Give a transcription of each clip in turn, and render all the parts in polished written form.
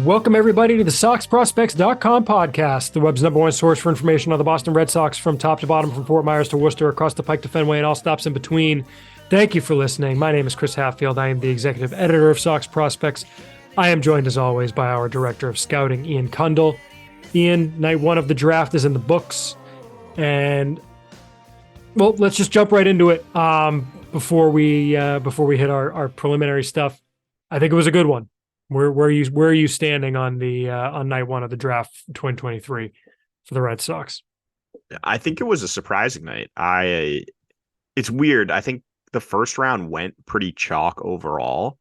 Welcome, everybody, to the SoxProspects.com podcast, the web's number one source for information on the Boston Red Sox from top to bottom, from Fort Myers to Worcester, across the Pike to Fenway, and all stops in between. Thank you for listening. My name is Chris Hatfield. I am the executive editor of Sox Prospects. I am joined, as always, by our director of scouting, Ian Kundle. Ian, night one of the draft is in the books, and, well, let's just jump right into it. Before we hit our preliminary stuff, I think it was a good one. Where are you standing on the on night one of the draft 2023 for the Red Sox? I think it was a surprising night. It's weird. I think the first round went pretty chalk overall,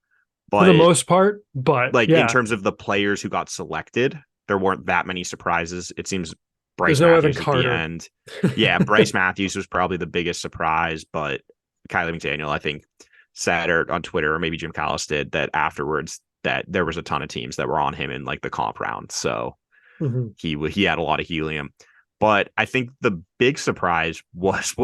but for the most part. But in terms of the players who got selected, there weren't that many surprises. It seems Bryce There's Matthews no at the end. Yeah, Bryce Matthews was probably the biggest surprise, but Kylie McDaniel, I think, said on Twitter, or maybe Jim Callis did, that afterwards that there was a ton of teams that were on him in like the comp round. So he had a lot of helium. But I think the big surprise was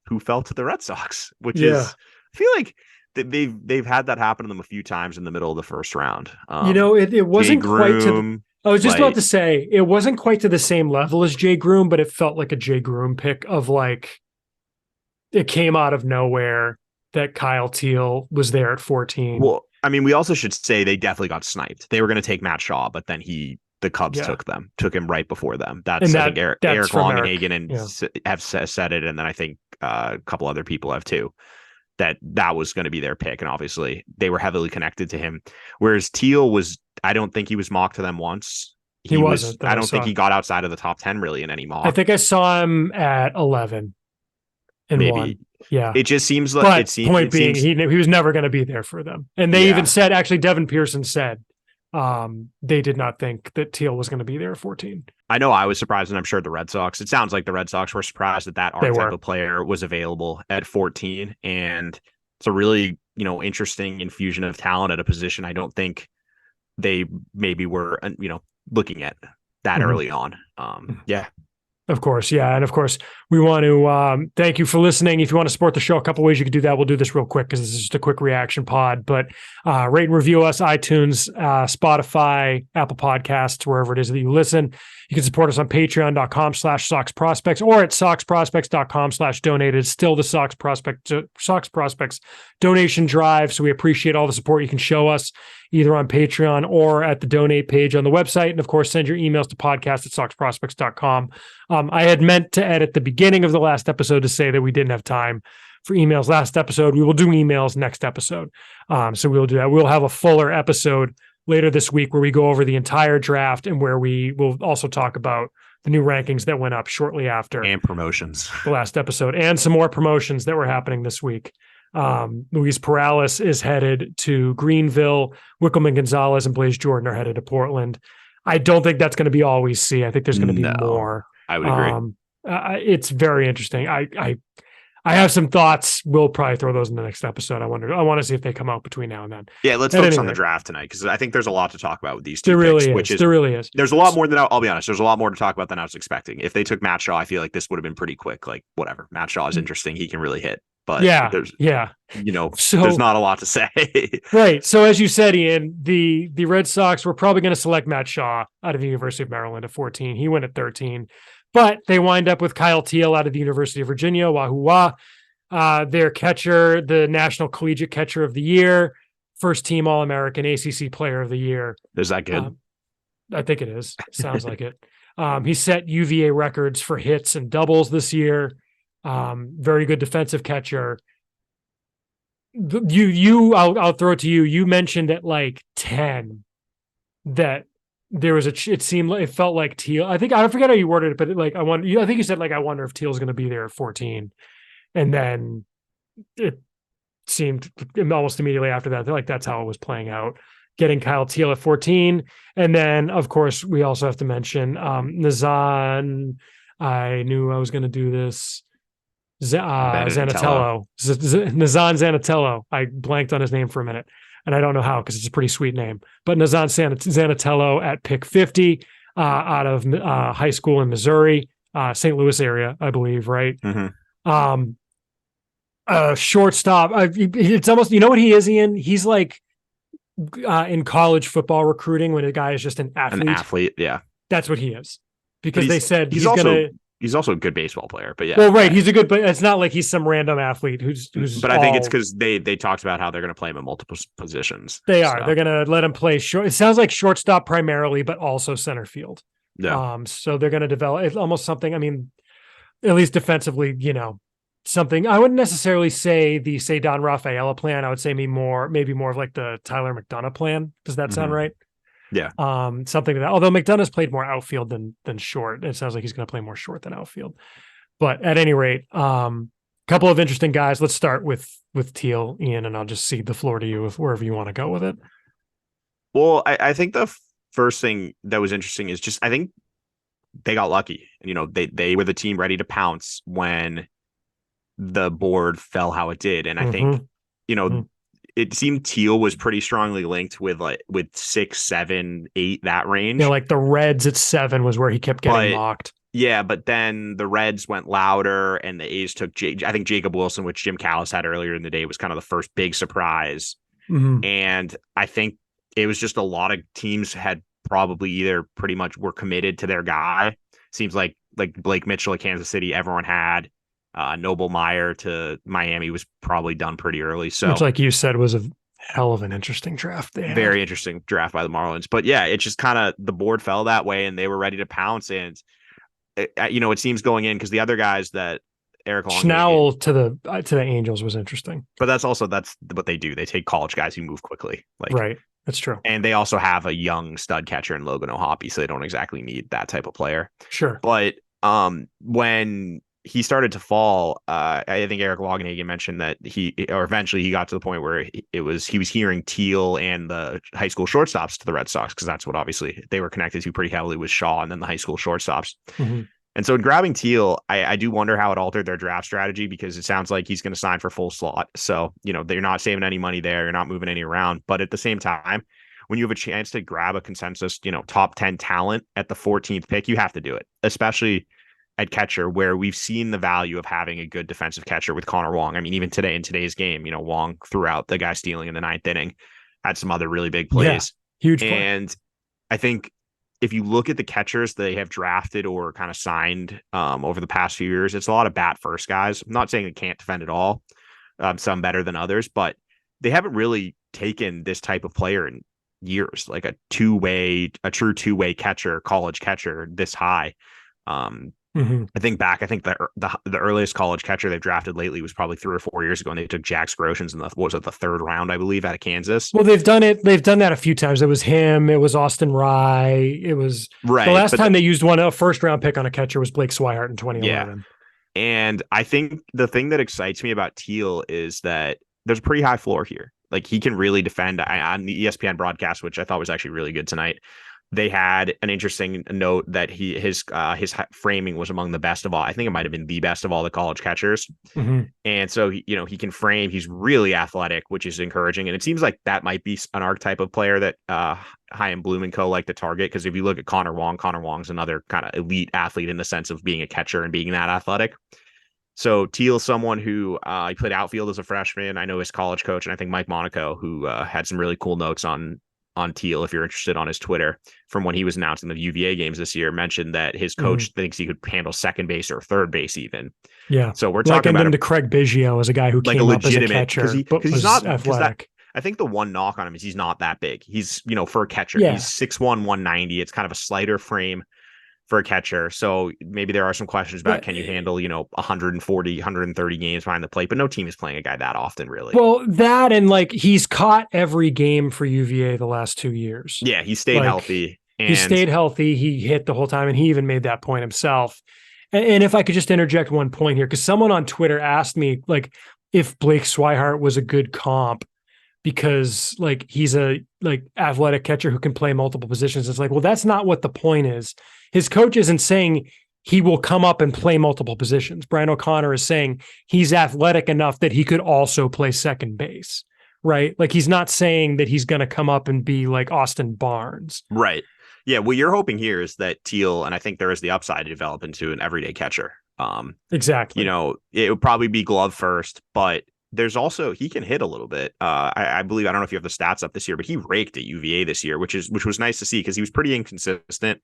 who fell to the Red Sox, which is, I feel like they've had that happen to them a few times in the middle of the first round. It wasn't quite to I was just about to say, it wasn't quite to the same level as Jay Groom, but it felt like a Jay Groom pick of like, it came out of nowhere that Kyle Teal was there at 14. Well, I mean, we also should say they definitely got sniped. They were going to take Matt Shaw, but then the Cubs took him right before them. I think Eric Longenhagen have said it, and then I think a couple other people have too, that was going to be their pick, and obviously they were heavily connected to him. Whereas Teel I don't think he was mocked to them once. He wasn't. I don't think he got outside of the top 10 really in any mock. I think I saw him at 11. Maybe. One. Yeah. It just seems like he was never going to be there for them. And they even said, actually, Devin Pearson said they did not think that Teel was going to be there at 14. I know I was surprised, and I'm sure the Red Sox, it sounds like the Red Sox were surprised that archetype of player was available at 14. And it's a really, interesting infusion of talent at a position I don't think they maybe were, looking at that early on. Of course, yeah. And of course, we want to thank you for listening. If you want to support the show, a couple ways you could do that. We'll do this real quick because this is just a quick reaction pod. But rate and review us, iTunes, Spotify, Apple Podcasts, wherever it is that you listen. You can support us on patreon.com/SoxProspects or at SoxProspects.com/donate. It's still the Sox Prospects donation drive. So we appreciate all the support you can show us either on Patreon or at the donate page on the website. And of course, send your emails to podcast@SoxProspects.com. I had meant to edit the beginning of the last episode to say that we didn't have time for emails last episode. We will do emails next episode. So we'll do that. We'll have a fuller episode later this week where we go over the entire draft and where we will also talk about the new rankings that went up shortly after. And promotions. The last episode. And some more promotions that were happening this week. Luis Perales is headed to Greenville. Wickelman Gonzalez and Blaze Jordan are headed to Portland. I don't think that's going to be all we see. I think there's going to be more. I would agree. It's very interesting. I have some thoughts. We'll probably throw those in the next episode. I want to see if they come out between now and then. Yeah, let's focus on the draft tonight because I think there's a lot to talk about with these two there picks. Really is. There's a lot more than I'll be honest. There's a lot more to talk about than I was expecting. If they took Matt Shaw, I feel like this would have been pretty quick. Like whatever, Matt Shaw is interesting. He can really hit. But there's not a lot to say. Right. So as you said, Ian, the Red Sox were probably going to select Matt Shaw out of the University of Maryland at 14. He went at 13. But they wind up with Kyle Teal out of the University of Virginia, Wahoo Wah. Their catcher, the National Collegiate Catcher of the Year, first team All-American, ACC Player of the Year. Is that good? I think it is. Sounds like it. He set UVA records for hits and doubles this year. Very good defensive catcher. I'll throw it to you. You mentioned at like 10 that there was it felt like Teel. I forget how you worded it, but I think you said I wonder if Teal's going to be there at 14. And then it seemed almost immediately after that, that's how it was playing out, getting Kyle Teal at 14. And then, of course, we also have to mention Nazzan. I knew I was going to do this. Zanetello. Nazzan Zanetello. I blanked on his name for a minute, and I don't know how because it's a pretty sweet name. But Nazzan Zanetello at pick 50 out of high school in Missouri, St. Louis area, I believe, right? Mm-hmm. Shortstop. It's almost, you know what he is, Ian? He's like in college football recruiting, when a guy is just an An athlete, athlete, yeah. that's what he is. But Because they said he's gonna. also a good baseball player. But yeah, Well, right, he's a good, but it's not like he's some random athlete who's but I think it's all. because they talked about how they're going to play him in multiple positions. They are. So They're gonna let him play short. It sounds like shortstop primarily, but also center field. yeah, So they're gonna develop it's almost something. I mean, at least defensively, something. I wouldn't necessarily say the Don Rafaela plan. I would say maybe more of like the Tyler McDonough plan. Does that sound right? yeah. Something that, although McDonough's played more outfield than short, it sounds like he's going to play more short than outfield. But at any rate, couple of interesting guys. Let's start with Teel, Ian, and I'll just cede the floor to you wherever you want to go with it. Well, I think the first thing that was interesting is just I think they got lucky. They were the team ready to pounce when the board fell how it did, and I think it seemed Teel was pretty strongly linked with 6, 7, 8 that range. Like the Reds at 7 was where he kept getting mocked. Yeah, but then the Reds went louder, and the A's took I think Jacob Wilson, which Jim Callis had earlier in the day, was kind of the first big surprise. And I think it was just a lot of teams had probably either pretty much were committed to their guy. Seems like Blake Mitchell at Kansas City, everyone had. Noble Meyer to Miami was probably done pretty early. So, which, like you said, was a hell of an interesting draft. Very interesting draft by the Marlins. But yeah, it's just kind of the board fell that way, and they were ready to pounce. And it seems going in because the other guys that Eric Long Schnowell to the Angels was interesting. But that's what they do. They take college guys who move quickly. Right. That's true. And they also have a young stud catcher in Logan O'Hoppe, so they don't exactly need that type of player. Sure. But when he started to fall, I think Eric Longenhagen mentioned that eventually he got to the point where he was hearing Teel and the high school shortstops to the Red Sox, because that's what obviously they were connected to pretty heavily with Shaw and then the high school shortstops. And so in grabbing Teel, I do wonder how it altered their draft strategy, because it sounds like he's going to sign for full slot. So, they're not saving any money there. You're not moving any around. But at the same time, when you have a chance to grab a consensus, top 10 talent at the 14th pick, you have to do it, especially at catcher, where we've seen the value of having a good defensive catcher with Connor Wong. I mean, even today in today's game, Wong threw out the guy stealing in the 9th inning, had some other really big plays. Yeah, huge play. And I think if you look at the catchers they have drafted or kind of signed over the past few years, it's a lot of bat first guys. I'm not saying they can't defend at all. Some better than others, but they haven't really taken this type of player in years, like a true two-way catcher, college catcher this high. I think the earliest college catcher they've drafted lately was probably 3 or 4 years ago, and they took Jack Groshans in the 3rd round, I believe, out of Kansas. Well, they've done that a few times. It was him. It was Austin Rye. It was right. The last time they used a 1st round pick on a catcher was Blake Swihart in 2011. Yeah. And I think the thing that excites me about Teel is that there's a pretty high floor here. Like, he can really defend. On the ESPN broadcast, which I thought was actually really good tonight, they had an interesting note that his framing was among the best of all. I think it might have been the best of all the college catchers. And so he can frame. He's really athletic, which is encouraging. And it seems like that might be an archetype of player that Chaim Bloom and co like to target. Because if you look at Connor Wong's another kind of elite athlete in the sense of being a catcher and being that athletic. So Teel, someone who he played outfield as a freshman. I know his college coach, and I think Mike Monaco, who had some really cool notes on Teel, if you're interested, on his Twitter, from when he was announcing the UVA games this year, mentioned that his coach thinks he could handle second base or third base even. Yeah. So we're talking about to Craig Biggio as a guy who came up as a catcher, but he's not athletic. I think the one knock on him is he's not that big. He's, for a catcher, he's 6'1", 190. It's kind of a slighter frame for a catcher. So maybe there are some questions about can you handle, 140, 130 games behind the plate, but no team is playing a guy that often, really. Well, that, and he's caught every game for UVA the last 2 years. Yeah, he stayed healthy. He stayed healthy. He hit the whole time, and he even made that point himself. And if I could just interject one point here, because someone on Twitter asked me if Blake Swihart was a good comp, because he's a athletic catcher who can play multiple positions. It's well, that's not what the point is. His coach isn't saying he will come up and play multiple positions. Brian O'Connor is saying he's athletic enough that he could also play second base, right? He's not saying that he's going to come up and be like Austin Barnes. Right. Yeah. What you're hoping here is that Teel, and I think there is the upside to develop into an everyday catcher. Exactly. It would probably be glove first, but there's also he can hit a little bit. I believe I don't know if you have the stats up this year, but he raked at UVA this year, which was nice to see because he was pretty inconsistent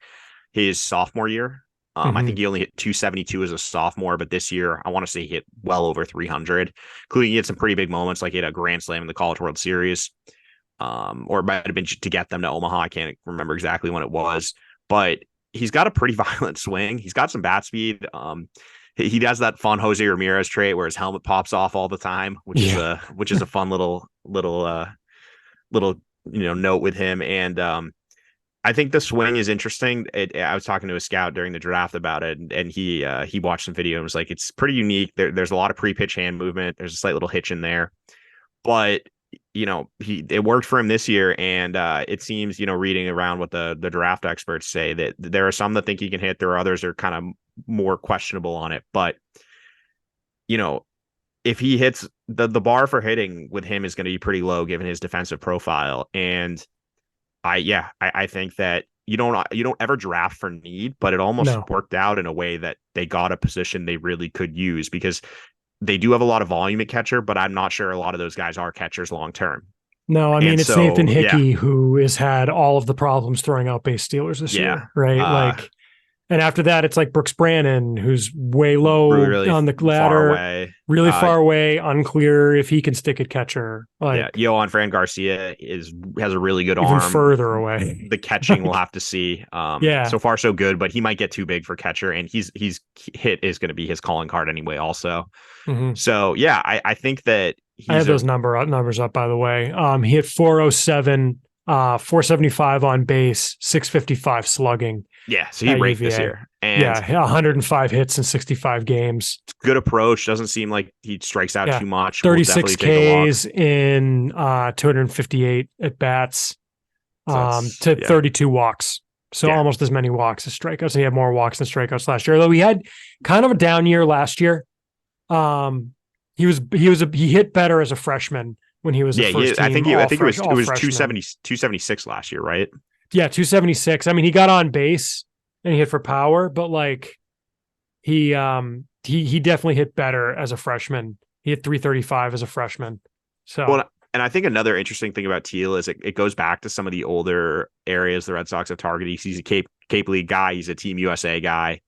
his sophomore year. I think he only hit 272 as a sophomore, but this year I want to say he hit well over 300, including he had some pretty big moments, like he had a grand slam in the College World Series, or it might have been to get them to Omaha. I can't remember exactly when it was, but he's got a pretty violent swing. He's got some bat speed. He does that fun Jose Ramirez trait where his helmet pops off all the time, which is a fun little note with him. And I think the swing is interesting. I was talking to a scout during the draft about it, and he watched some video and was like, it's pretty unique. There's a lot of pre-pitch hand movement. There's a slight little hitch in there, but it worked for him this year. And it seems, reading around what the draft experts say, that there are some that think he can hit. There are others that are kind of more questionable on it. But, if he hits the bar for hitting with him is going to be pretty low given his defensive profile. And I think that you don't ever draft for need, but it almost worked out in a way that they got a position they really could use because they do have a lot of volume at catcher, but I'm not sure a lot of those guys are catchers long term. No, I mean, it's Nathan Hickey who has had all of the problems throwing out base stealers this year, right? And after that, it's like Brooks Brannon, who's way low really on the ladder, far away, unclear if he can stick at catcher. Yohan Fran Garcia has a really good even arm. Further away. The catching we'll have to see. So far so good, but he might get too big for catcher, and he's hit is going to be his calling card anyway. Also, so I think that I have those numbers up, by the way. He hit 407, 475 on base, 655 slugging. Yeah, so he raked this year. And 105 hits in 65 games. Good approach. Doesn't seem like he strikes out too much. 36 Ks in 258 at bats to 32 walks. So almost as many walks as strikeouts. He had more walks than strikeouts last year. Although he had kind of a down year last year. He hit better as a freshman when he was a first team. I think it was 276 last year, right? Yeah, 276. I mean, he got on base and he hit for power, but he definitely hit better as a freshman. He hit 335 as a freshman. So and I think another interesting thing about Teel is it goes back to some of the older areas the Red Sox have targeted. He's a Cape League guy. He's a Team USA guy.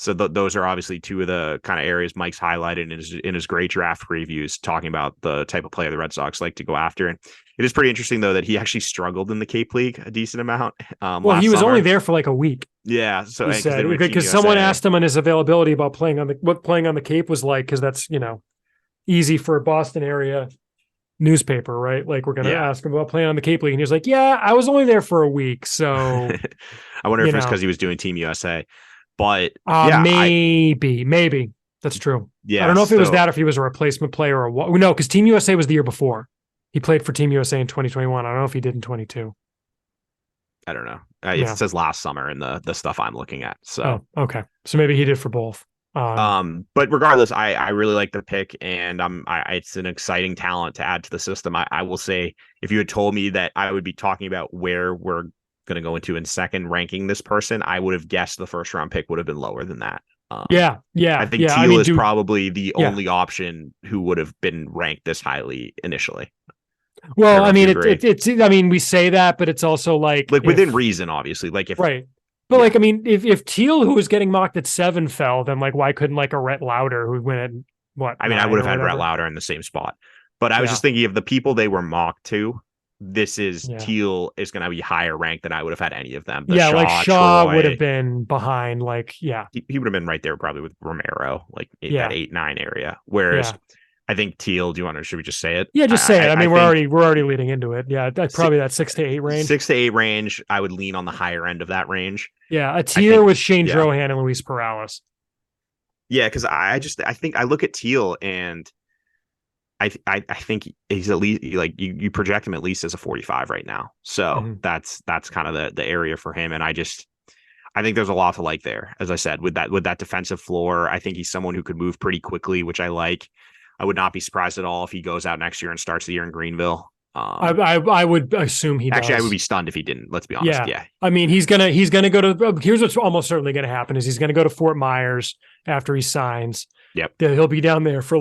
So those are obviously two of the kind of areas Mike's highlighted in his great draft previews, talking about the type of player the Red Sox like to go after. And it is pretty interesting, though, that he actually struggled in the Cape League a decent amount. He was only there for like a week. Yeah, so he said, because someone asked him on his availability about what playing on the Cape was like, because that's easy for a Boston area newspaper, right? Like we're gonna ask him about playing on the Cape League, and he was like, "Yeah, I was only there for a week." So I wonder if it's because he was doing Team USA. But maybe that's true. Yeah, I don't know if it was that, or if he was a replacement player or what. No, because Team USA was the year before. He played for Team USA in 2021. I don't know if he did in 22. I don't know. It says last summer in the stuff I'm looking at. So okay, so maybe he did for both. But regardless, I really like the pick, and it's an exciting talent to add to the system. I will say, if you had told me that I would be talking about where we're going to go into in second ranking this person, I would have guessed the first round pick would have been lower than that. I think Teel is probably the only option who would have been ranked this highly initially. Well, I mean, it's I mean, we say that, but it's also like within reason, obviously. Like if right. But like, I mean, if Teel, who was getting mocked at 7, fell, then like, why couldn't like a Rhett Lauder who went at what? I mean, I would have had Rhett Lauder in the same spot, but I was just thinking of the people they were mocked to. Teel is going to be higher ranked than I would have had any of them. Shaw would have been behind. He would have been right there probably with Romero, that 8-9 area. Whereas I think Teel. Should we just say it? Yeah, just say it. I mean, we're already leading into it. Yeah, that's probably that 6 to 8 range. 6 to 8 range. I would lean on the higher end of that range. Yeah, a tier with Shane Drohan and Luis Perales. Yeah, because I think I look at Teel and I think he's at least you project him at least as a 45 right now. So that's kind of the area for him. And I think there's a lot to like there. As I said, with that defensive floor, I think he's someone who could move pretty quickly, which I like. I would not be surprised at all if he goes out next year and starts the year in Greenville. I would assume he does. Actually, I would be stunned if he didn't. Let's be honest. Yeah. I mean, he's gonna go to. Here's what's almost certainly going to happen: is he's going to go to Fort Myers after he signs. Yep. He'll be down there for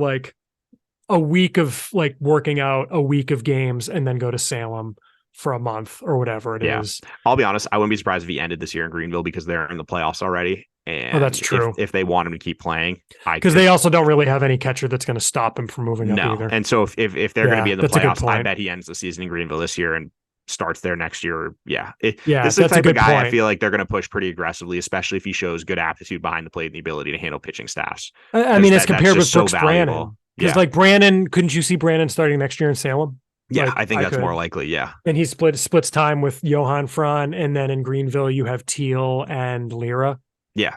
a week of like working out, a week of games, and then go to Salem for a month or whatever it is. I'll be honest, I wouldn't be surprised if he ended this year in Greenville because they're in the playoffs already. Oh, that's And true. if they want him to keep playing, Because they also don't really have any catcher that's going to stop him from moving up no. either. And so if they're going to be in the that's a good playoffs, I point. bet he ends the season in Greenville this year and starts there next year. Yeah. Yeah, This is the that's a type of good guy I point. feel like they're going to push pretty aggressively, especially if he shows good aptitude behind the plate and the ability to handle pitching staffs. I mean, as That's compared with just so Brooks valuable. Brannon. Because Yeah. like Brannon, couldn't you see Brannon starting next year in Salem? Yeah, Like, I think that's could. more likely. Yeah. And he splits time with Johan Fran, and then in Greenville you have Teel and Lira. Yeah.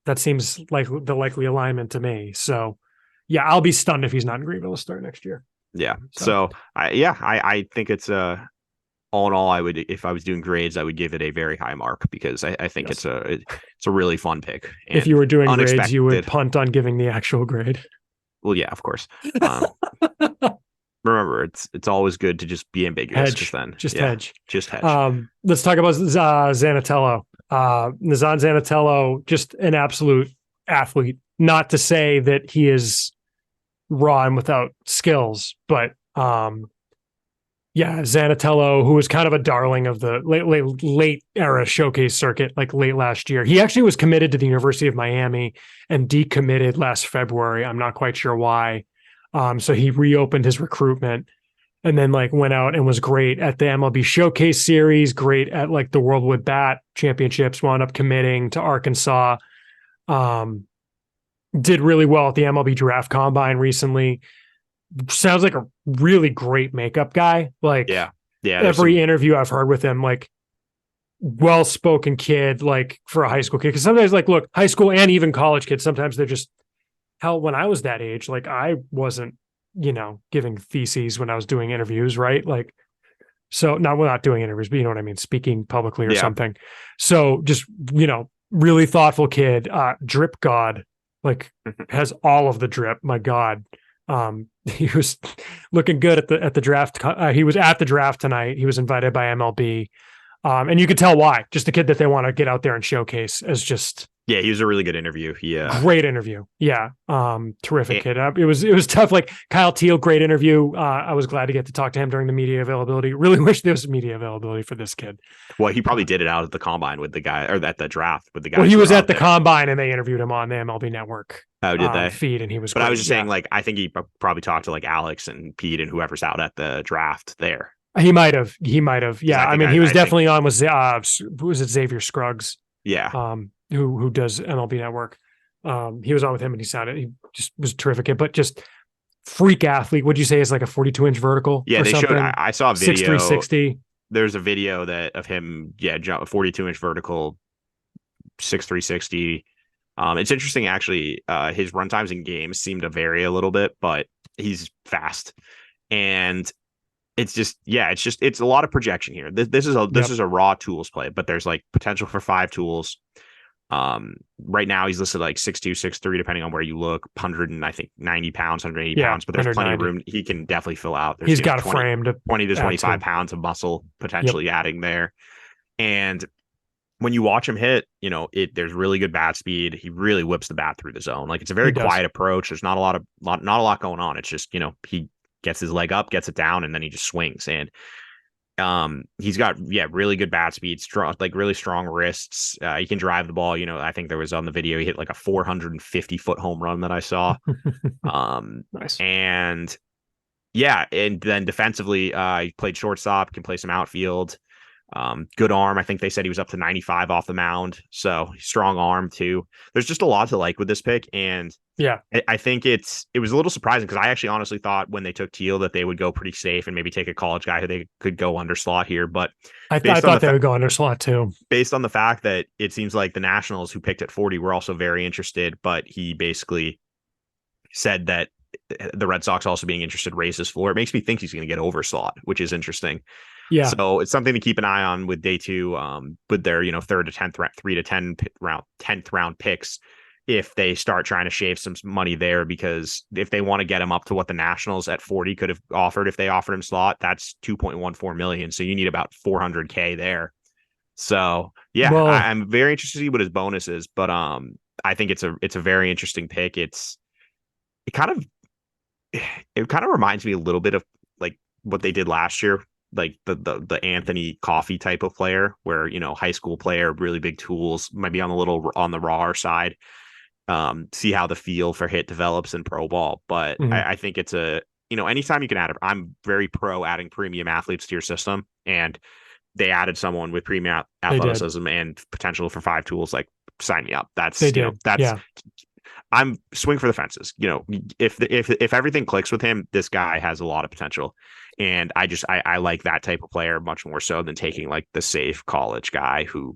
That seems like the likely alignment to me. So, yeah, I'll be stunned if he's not in Greenville to start next year. Yeah. So I think it's all in all, I would, if I was doing grades, I would give it a very high mark because I think Yes. it's a really fun pick. And if you were doing unexpected. grades, you would punt on giving the actual grade. Well, yeah, of course. Remember, it's always good to just be ambiguous. Hedge. Then Just hedge. Just hedge. Let's talk about Zanetello. Nazzan Zanetello, just an absolute athlete. Not to say that he is raw and without skills, but Zanetello, who was kind of a darling of the late era showcase circuit, like late last year. He actually was committed to the University of Miami and decommitted last February. I'm not quite sure why. So he reopened his recruitment and then like went out and was great at the MLB Showcase Series, great at like the World Wood Bat Championships, wound up committing to Arkansas. Did really well at the MLB Draft Combine recently. Sounds like a really great makeup guy. Like every interview I've heard with him, like well-spoken kid, like for a high school kid. Because sometimes like, look, high school and even college kids, sometimes they're just, hell, when I was that age, like I wasn't, giving theses when I was doing interviews, right? Like, so we're not doing interviews, but you know what I mean? Speaking publicly or something. So just, really thoughtful kid, drip god, like has all of the drip. My God. He was looking good at the draft. He was at the draft tonight. He was invited by MLB. And you could tell why. Just a kid that they want to get out there and showcase as just he was a really good interview. Great interview. Yeah. Terrific kid. It was tough. Like Kyle Teal, great interview. I was glad to get to talk to him during the media availability. Really wish there was media availability for this kid. Well, he probably did it out at the combine with the guy, or at the draft with the guy. Well, he was at the combine and they interviewed him on the MLB Network. Oh, did they? Feed, and he was. But great. I was just saying, like, I think he probably talked to like Alex and Pete and whoever's out at the draft there. He might have. Yeah. I mean, he was definitely on with who was it? Xavier Scruggs. Yeah. Who does MLB Network. He was on with him and he just was terrific, but just freak athlete. Would you say is like a 42-inch vertical? Yeah, they showed. I saw a video. 6'3", 60. There's a video of him. Yeah, 42-inch vertical, 6'3", 60. It's interesting actually. His run times in games seem to vary a little bit, but he's fast, and it's a lot of projection here. This is a raw tools play, but there's like potential for 5 tools. Right now he's listed like 6'2", 6'3", depending on where you look, 90 pounds, 180 pounds, but there's plenty of room. He can definitely fill out. He's got a frame to 20 to 25 pounds of muscle potentially adding there. And when you watch him hit, there's really good bat speed. He really whips the bat through the zone. Like it's a very quiet approach. There's not a lot going on. It's just, he gets his leg up, gets it down, and then he just swings. And he's got really good bat speed, strong, like really strong wrists. He can drive the ball. I think there was on the video he hit like a 450-foot home run that I saw. Nice. And then defensively, he played shortstop, can play some outfield. Good arm. I think they said he was up to 95 off the mound. So strong arm too. There's just a lot to like with this pick. And I think it was a little surprising because I actually honestly thought when they took Teel that they would go pretty safe and maybe take a college guy who they could go under slot here. But I thought they would go under slot too. Based on the fact that it seems like the Nationals who picked at 40 were also very interested, but he basically said that the Red Sox also being interested raised his floor. It makes me think he's going to get over slot, which is interesting. Yeah. So it's something to keep an eye on with day 2, with their, 3rd to 10th round picks. If they start trying to shave some money there, because if they want to get him up to what the Nationals at 40 could have offered, if they offered him slot, that's $2.14 million. So you need about $400K there. So I'm very interested to see what his bonus is, but I think it's a very interesting pick. It it kind of reminds me a little bit of like what they did last year, like the Anthony Coffey type of player, where high school player, really big tools, might be on the raw side. See how the feel for hit develops in pro ball, but Mhm. I think it's anytime you can add it, I'm very pro adding premium athletes to your system, and they added someone with premium They did. athleticism and potential for 5 tools. Like, sign me up. They did. That's Yeah. I'm swing for the fences. If everything clicks with him, this guy has a lot of potential. And I like that type of player much more so than taking like the safe college guy who,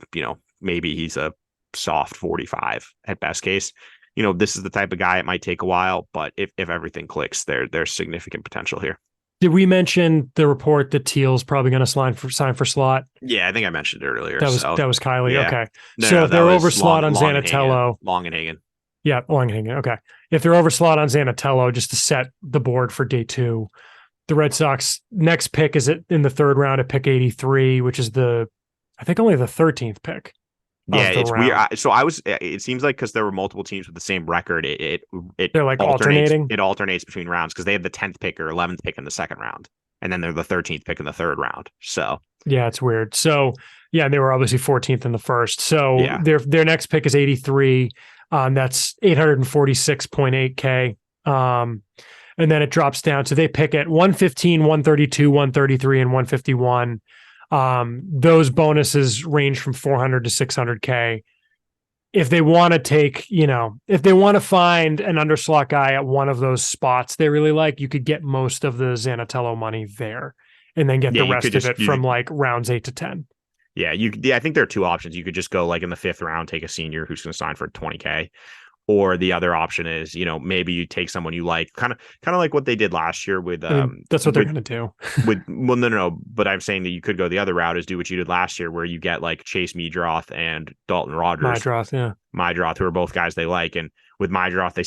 maybe he's a soft 45 at best case. This is the type of guy it might take a while, but if everything clicks, there's significant potential here. Did we mention the report that Teal's probably going to sign for slot? Yeah, I think I mentioned it earlier. That was Kylie. Yeah. Okay. No, So no, if that they're was over slot on Zanetello, Longenhagen. yeah, Longenhagen. Okay. If they're over slot on Zanetello, just to set the board for day 2, the Red Sox next pick is in the 3rd round at pick 83, which is I think only the 13th pick. Yeah, it's round. weird. It seems like because there were multiple teams with the same record, it They're like alternates. alternating. It alternates between rounds because they have the 10th pick or 11th pick in the 2nd round, and then they're the 13th pick in the 3rd round. So yeah, it's weird. So yeah, they were obviously 14th in the 1st. So yeah, their next pick is 83. That's 846.8K. And then it drops down. So they pick at 115, 132, 133, and 151. Those bonuses range from 400 to 600K. If they want to take, if they want to find an underslot guy at one of those spots they really like, you could get most of the Zanetello money there and then get the rest of it from like rounds 8 to 10. Yeah, I think there are 2 options. You could just go like in the 5th round, take a senior who's going to sign for 20K. Or the other option is, maybe you take someone you like, kind of like what they did last year with. That's what they're going to do. No. But I'm saying that you could go the other route, is do what you did last year, where you get like Chase Meadroth and Dalton Rogers. Meadroth, who are both guys they like, and with Meadroth they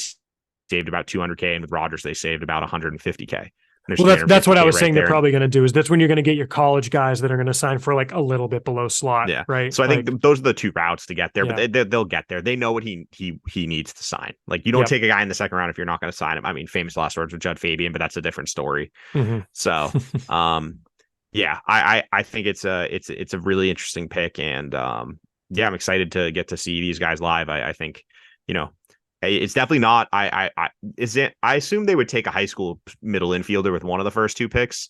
saved about 200K, and with Rogers they saved about 150K. Well, that's what I was saying. They're probably going to do. That's when you're going to get your college guys that are going to sign for like a little bit below slot. Yeah. Right. So I think those are the 2 routes to get there, but they'll get there. They know what he needs to sign. Like, you don't take a guy in the 2nd round if you're not going to sign him. I mean, famous last words with Judd Fabian, but that's a different story. Mm-hmm. So, yeah, I think it's a really interesting pick, and yeah, I'm excited to get to see these guys live. I think, it's definitely not. I assume they would take a high school middle infielder with one of the first 2 picks.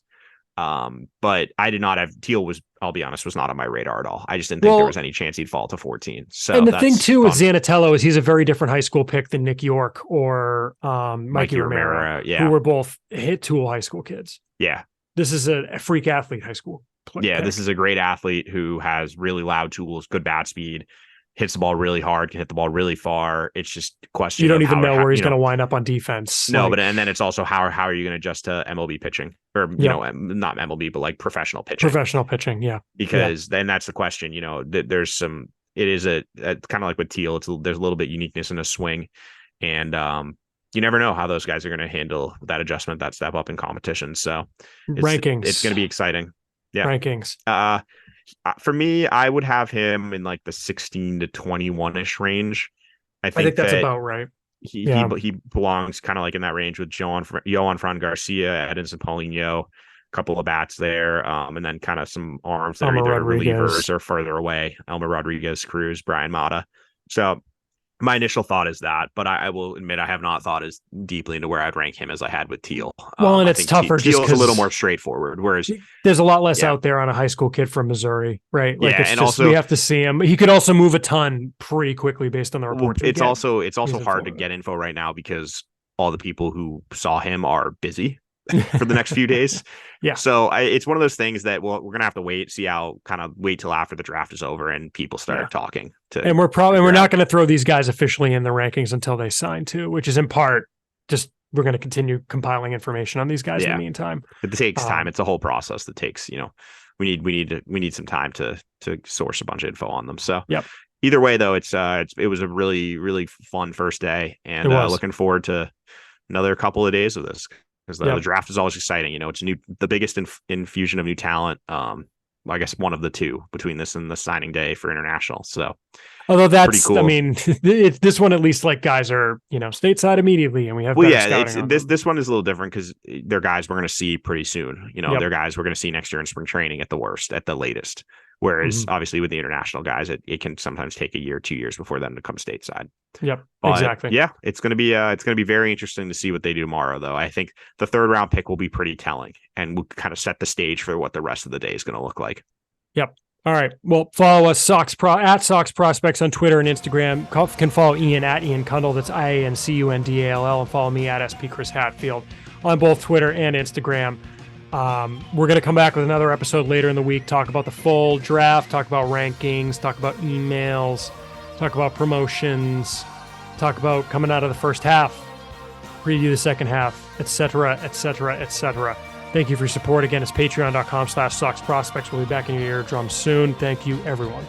But I did not have Teel I'll be honest, was not on my radar at all. I just didn't think there was any chance he'd fall to 14. So, and the thing too with Zanetello is he's a very different high school pick than Nick York or Mikey Romero, who were both hit tool high school kids. Yeah. This is a freak athlete high school pick. This is a great athlete who has really loud tools, good bat speed, hits the ball really hard, can hit the ball really far. It's just a question. You don't even know where he's going to wind up on defense. No, and then it's also how are you going to adjust to MLB pitching, or not MLB, but like professional pitching. Professional pitching, yeah. Because then that's the question. There's some. It is a kind of like with Teel. There's a little bit uniqueness in a swing, and you never know how those guys are going to handle that adjustment, that step up in competition. So rankings, it's going to be exciting. Yeah, rankings. For me, I would have him in like the 16 to 21-ish range. I think that's about right. He belongs kind of like in that range with Yohan Fran Garcia, Edinson Paulinho, a couple of bats there, and then kind of some arms that are either relievers or further away. Elmer Rodriguez, Cruz, Brian Mata. So my initial thought is that, but I will admit I have not thought as deeply into where I'd rank him as I had with Teel. Well, and it's tougher. Teel's a little more straightforward, whereas there's a lot less out there on a high school kid from Missouri, right? Like, and also we have to see him. He could also move a ton pretty quickly based on the reports. It's also hard to get info right now because all the people who saw him are busy for the next few days. Yeah. So it's one of those things that we're going to have to wait till after the draft is over and people start talking. And we're not going to throw these guys officially in the rankings until they sign too, which is in part just we're going to continue compiling information on these guys in the meantime. It takes time. It's a whole process that takes, we need some time to source a bunch of info on them. So either way though, it was a really, really fun first day, and looking forward to another couple of days of this. Because the draft is always exciting. It's the biggest infusion of new talent. I guess one of the two between this and the signing day for international. So although pretty that's, cool. I mean, it's this one, at least like guys are, stateside immediately and we have better scouting on them. This one is a little different because they're guys we're going to see pretty soon. They're guys we're going to see next year in spring training at the worst, at the latest. Whereas obviously with the international guys, it can sometimes take a year, 2 years before them to come stateside. Yep, but exactly. Yeah, it's going to be very interesting to see what they do tomorrow, though. I think the 3rd round pick will be pretty telling and will kind of set the stage for what the rest of the day is going to look like. Yep. All right. Well, follow us at Sox Prospects on Twitter and Instagram. Can follow Ian at Ian Cundall. That's IANCUNDALL, and follow me at SP Chris Hatfield on both Twitter and Instagram. We're going to come back with another episode later in the week, talk about the full draft, talk about rankings, talk about emails, talk about promotions, talk about coming out of the first half, preview the second half, etc., etc., etc. Thank you for your support. Again, it's patreon.com/SoxProspects. We'll be back in your eardrums soon. Thank you, everyone.